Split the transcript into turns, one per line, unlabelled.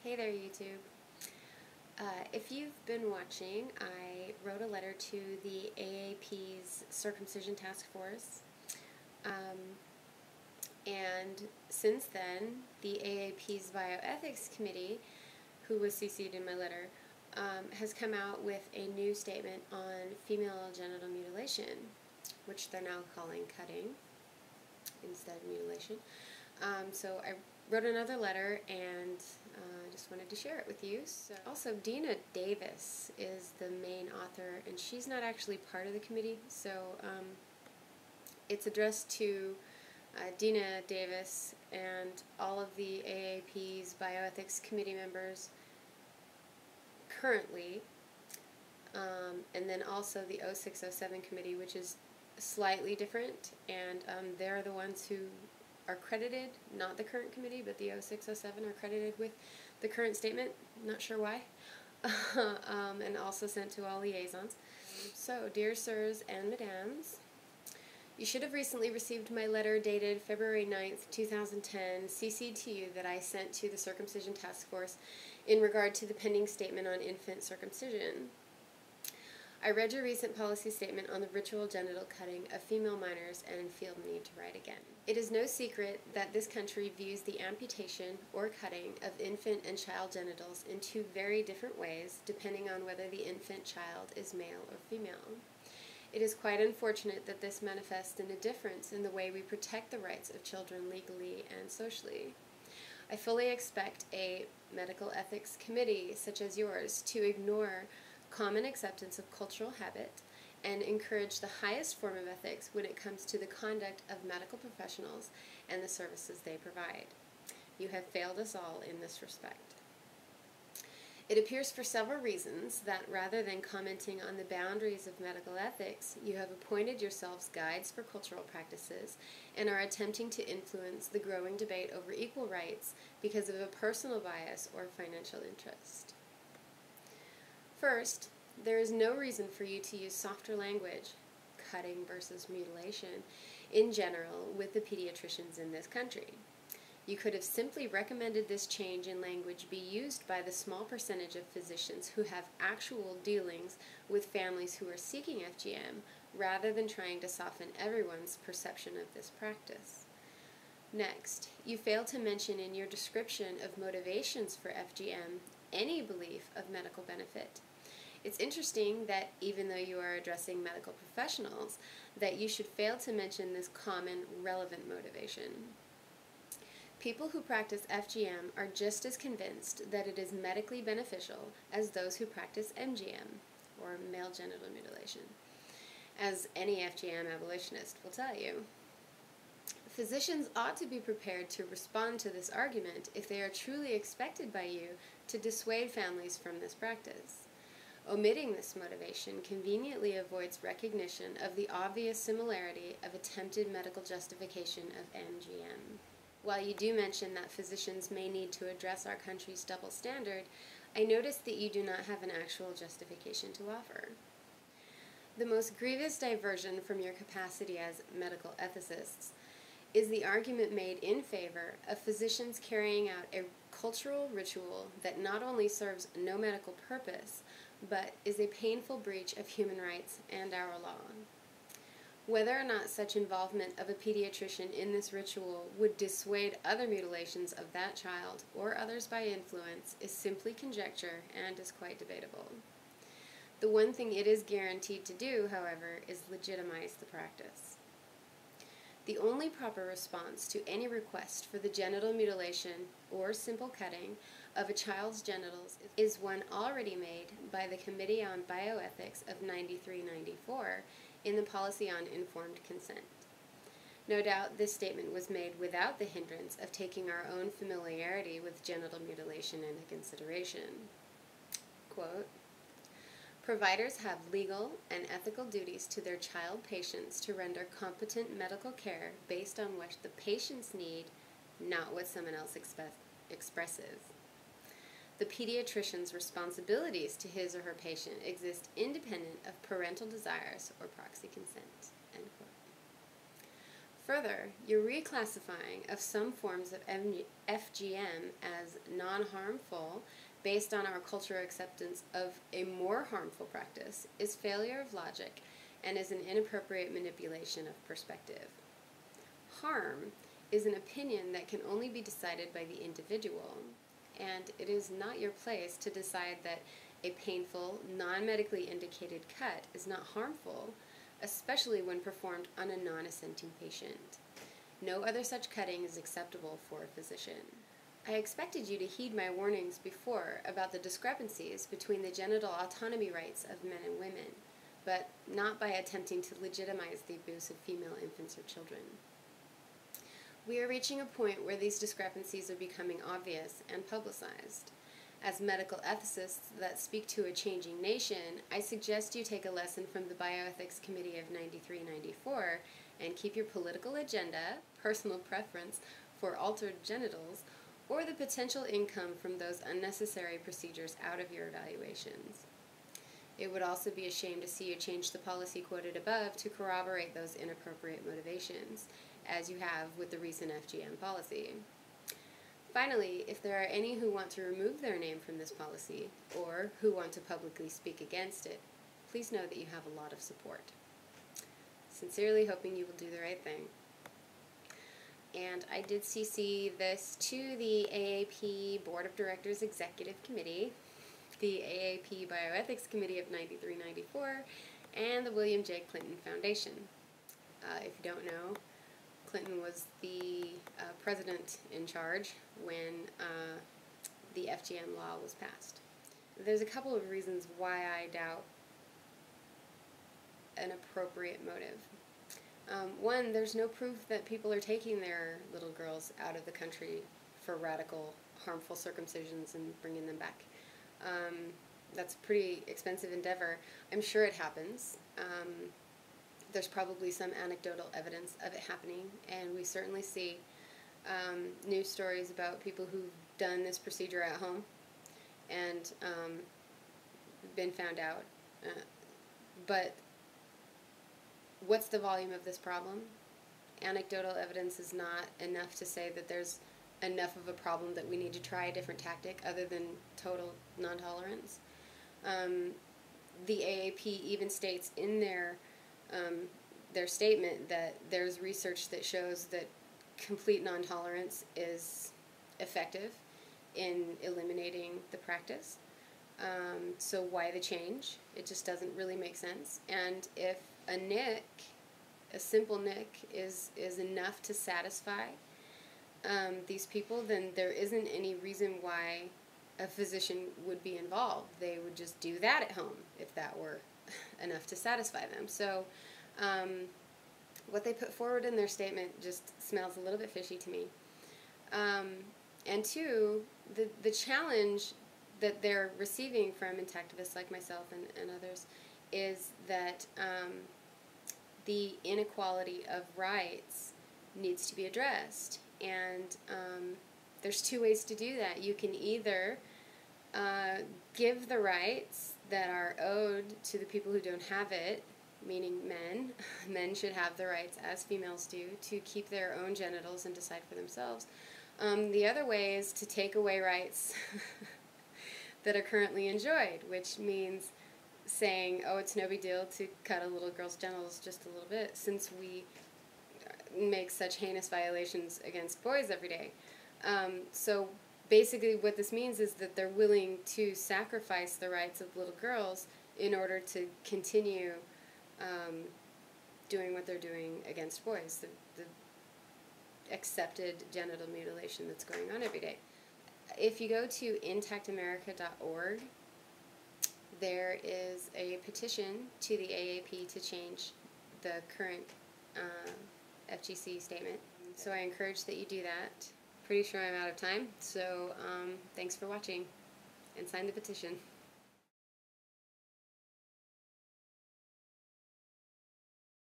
Hey there, YouTube. If you've been watching, I wrote a letter to the AAP's Circumcision Task Force, and since then, the AAP's Bioethics Committee, who was CC'd in my letter, has come out with a new statement on female genital mutilation, which they're now calling cutting instead of mutilation. So I wrote another letter, and I just wanted to share it with you. Also, Dina Davis is the main author, and she's not actually part of the committee, so it's addressed to Dina Davis and all of the AAP's Bioethics Committee members currently, and then also the 0607 committee, which is slightly different, and they're the ones who are credited, not the current committee, but the 0607 are credited with the current statement, not sure why, and also sent to all liaisons. So, dear sirs and madams, you should have recently received my letter dated February 9th, 2010, CC'd to you, that I sent to the Circumcision Task Force in regard to the pending statement on infant circumcision. I read your recent policy statement on the ritual genital cutting of female minors and feel the need to write again. It is no secret that this country views the amputation or cutting of infant and child genitals in two very different ways, depending on whether the infant child is male or female. It is quite unfortunate that this manifests in a difference in the way we protect the rights of children legally and socially. I fully expect a medical ethics committee such as yours to ignore common acceptance of cultural habit and encourage the highest form of ethics when it comes to the conduct of medical professionals and the services they provide. You have failed us all in this respect. It appears for several reasons that rather than commenting on the boundaries of medical ethics, you have appointed yourselves guides for cultural practices and are attempting to influence the growing debate over equal rights because of a personal bias or financial interest. First, there is no reason for you to use softer language, cutting versus mutilation, in general with the pediatricians in this country. You could have simply recommended this change in language be used by the small percentage of physicians who have actual dealings with families who are seeking FGM, rather than trying to soften everyone's perception of this practice. Next, you fail to mention in your description of motivations for FGM any belief of medical benefit. It's interesting that even though you are addressing medical professionals, that you should fail to mention this common, relevant motivation. People who practice FGM are just as convinced that it is medically beneficial as those who practice MGM, or male genital mutilation, as any FGM abolitionist will tell you. Physicians ought to be prepared to respond to this argument if they are truly expected by you to dissuade families from this practice. Omitting this motivation conveniently avoids recognition of the obvious similarity of attempted medical justification of MGM. While you do mention that physicians may need to address our country's double standard, I notice that you do not have an actual justification to offer. The most grievous diversion from your capacity as medical ethicists is the argument made in favor of physicians carrying out a cultural ritual that not only serves no medical purpose, but is a painful breach of human rights and our law. Whether or not such involvement of a pediatrician in this ritual would dissuade other mutilations of that child or others by influence is simply conjecture and is quite debatable. The one thing it is guaranteed to do, however, is legitimize the practice. The only proper response to any request for the genital mutilation or simple cutting of a child's genitals is one already made by the Committee on Bioethics of 93-94 in the Policy on Informed Consent. No doubt this statement was made without the hindrance of taking our own familiarity with genital mutilation into consideration. Quote, providers have legal and ethical duties to their child patients to render competent medical care based on what the patients need, not what someone else expresses. The pediatrician's responsibilities to his or her patient exist independent of parental desires or proxy consent. End quote. Further, your reclassifying of some forms of FGM as non-harmful based on our cultural acceptance of a more harmful practice is failure of logic and is an inappropriate manipulation of perspective. Harm is an opinion that can only be decided by the individual, and it is not your place to decide that a painful, non-medically indicated cut is not harmful, especially when performed on a non-assenting patient. No other such cutting is acceptable for a physician. I expected you to heed my warnings before about the discrepancies between the genital autonomy rights of men and women, but not by attempting to legitimize the abuse of female infants or children. We are reaching a point where these discrepancies are becoming obvious and publicized. As medical ethicists that speak to a changing nation, I suggest you take a lesson from the Bioethics Committee of 93-94 and keep your political agenda, personal preference for altered genitals, or the potential income from those unnecessary procedures out of your evaluations. It would also be a shame to see you change the policy quoted above to corroborate those inappropriate motivations, as you have with the recent FGM policy. Finally, if there are any who want to remove their name from this policy, or who want to publicly speak against it, please know that you have a lot of support. Sincerely hoping you will do the right thing. And I did CC this to the AAP Board of Directors Executive Committee, the AAP Bioethics Committee of 93-94, and the William J. Clinton Foundation. If you don't know, Clinton was the president in charge when the FGM law was passed. There's a couple of reasons why I doubt an appropriate motive. One, there's no proof that people are taking their little girls out of the country for radical, harmful circumcisions and bringing them back. That's a pretty expensive endeavor. I'm sure it happens. There's probably some anecdotal evidence of it happening, and we certainly see news stories about people who've done this procedure at home and been found out. But what's the volume of this problem? Anecdotal evidence is not enough to say that there's enough of a problem that we need to try a different tactic other than total non-tolerance. The AAP even states in their statement that there's research that shows that complete non-tolerance is effective in eliminating the practice. So why the change? It just doesn't really make sense. And if a nick, a simple nick, is enough to satisfy these people, then there isn't any reason why a physician would be involved. They would just do that at home if that were enough to satisfy them. So what they put forward in their statement just smells a little bit fishy to me. And two, the challenge that they're receiving from intactivists like myself and others is that the inequality of rights needs to be addressed. And there's two ways to do that. You can either give the rights that are owed to the people who don't have it, meaning men. Men should have the rights, as females do, to keep their own genitals and decide for themselves. The other way is to take away rights that are currently enjoyed, which means saying, oh, it's no big deal to cut a little girl's genitals just a little bit, since we make such heinous violations against boys every day. So basically what this means is that they're willing to sacrifice the rights of little girls in order to continue doing what they're doing against boys, the accepted genital mutilation that's going on every day. If you go to intactamerica.org, there is a petition to the AAP to change the current FGC statement. So I encourage that you do that. Pretty sure I'm out of time, so thanks for watching, and sign the petition.